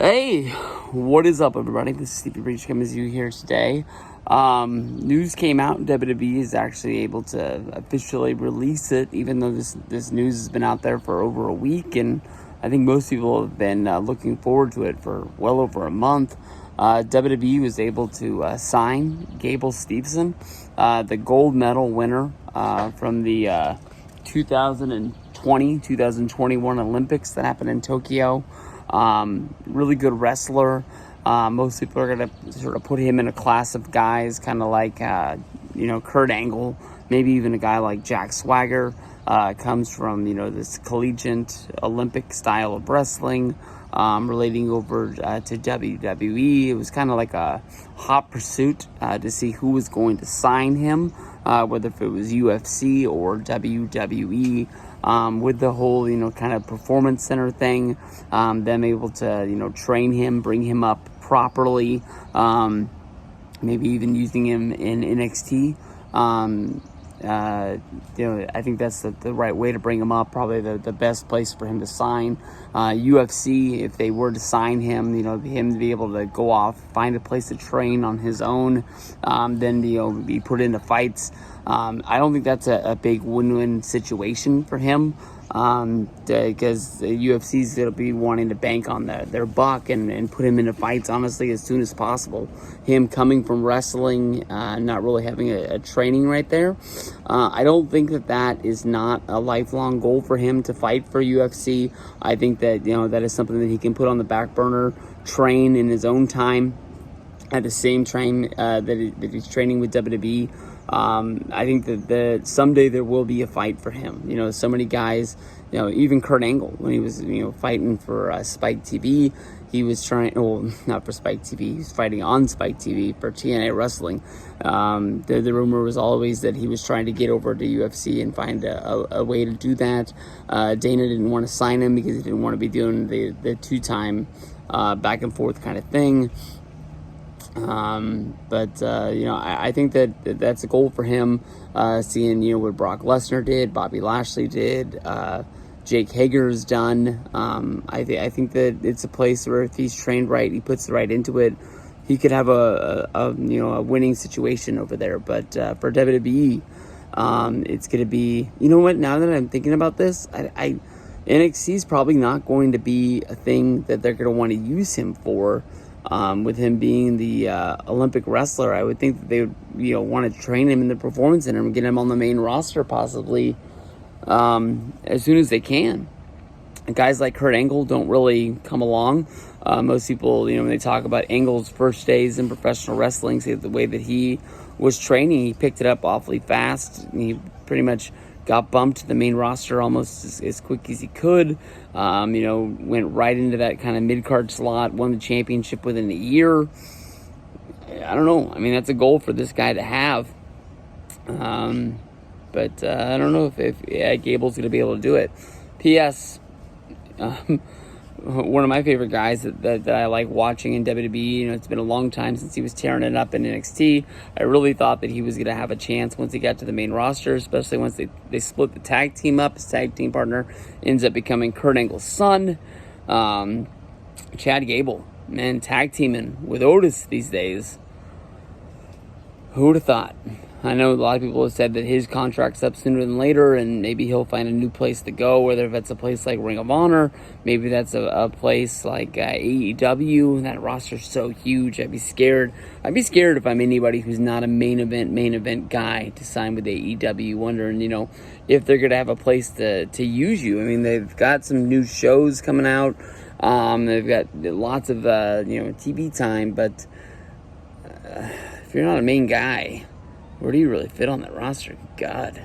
Hey, what is up, everybody? This is Stevie Breach coming to you here today. News came out. WWE is actually able to officially release it, even though this news has been out there for over a week, and I think most people have been looking forward to it for well over a month. WWE was able to sign Gable Steveson, the gold medal winner from the 2021 Olympics that happened in Tokyo. Really good wrestler. Most people are going to sort of put him in a class of guys kind of like, Kurt Angle, maybe even a guy like Jack Swagger. Comes from, this collegiate Olympic style of wrestling, relating over to WWE. It was kind of like a hot pursuit to see who was going to sign him, whether if it was UFC or WWE. With the whole, kind of performance center thing, them able to, train him, bring him up properly, maybe even using him in NXT. I think that's the right way to bring him up, probably the best place for him to sign. UFC, if they were to sign him, him to be able to go off, find a place to train on his own, then, be put into fights. I don't think that's a big win-win situation for him, because the UFC's going to be wanting to bank on their buck and put him into fights, honestly, as soon as possible. Him coming from wrestling, not really having a training right there. I don't think that is not a lifelong goal for him to fight for UFC. I think that, that is something that he can put on the back burner, train in his own time at the same time that he's training with WWE. I think that someday there will be a fight for him. So many guys, even Kurt Angle, when he was, fighting for Spike TV, he was trying, not for Spike TV, he was fighting on Spike TV for TNA Wrestling. The rumor was always that he was trying to get over to UFC and find a way to do that. Dana didn't want to sign him because he didn't want to be doing the two-time back and forth kind of thing. I think that's a goal for him, seeing, what Brock Lesnar did, Bobby Lashley did, Jake Hager's done. I think that it's a place where if he's trained right, he puts the right into it, he could have a winning situation over there. But for WWE, it's going to be, now that I'm thinking about this, NXT is probably not going to be a thing that they're going to want to use him for. With him being the Olympic wrestler, I would think that they would, want to train him in the performance center and get him on the main roster possibly as soon as they can. And guys like Kurt Angle don't really come along. Most people, when they talk about Angle's first days in professional wrestling, say the way that he was training, he picked it up awfully fast. And he pretty much got bumped to the main roster almost as quick as he could. Went right into that kind of mid-card slot, won the championship within a year. I don't know. I mean, that's a goal for this guy to have. But I don't know if Gable's going to be able to do it. P.S. One of my favorite guys that I like watching in WWE, it's been a long time since he was tearing it up in NXT. I really thought that he was going to have a chance once he got to the main roster, especially once they split the tag team up. His tag team partner ends up becoming Kurt Angle's son, Chad Gable. Man, tag teaming with Otis these days. Who would have thought? I know a lot of people have said that his contract's up sooner than later, and maybe he'll find a new place to go, whether if it's a place like Ring of Honor, maybe that's a place like AEW. That roster's so huge, I'd be scared. I'd be scared if I'm anybody who's not a main event guy to sign with AEW, wondering, if they're going to have a place to use you. I mean, they've got some new shows coming out. They've got lots of, TV time, but if you're not a main guy, where do you really fit on that roster? God.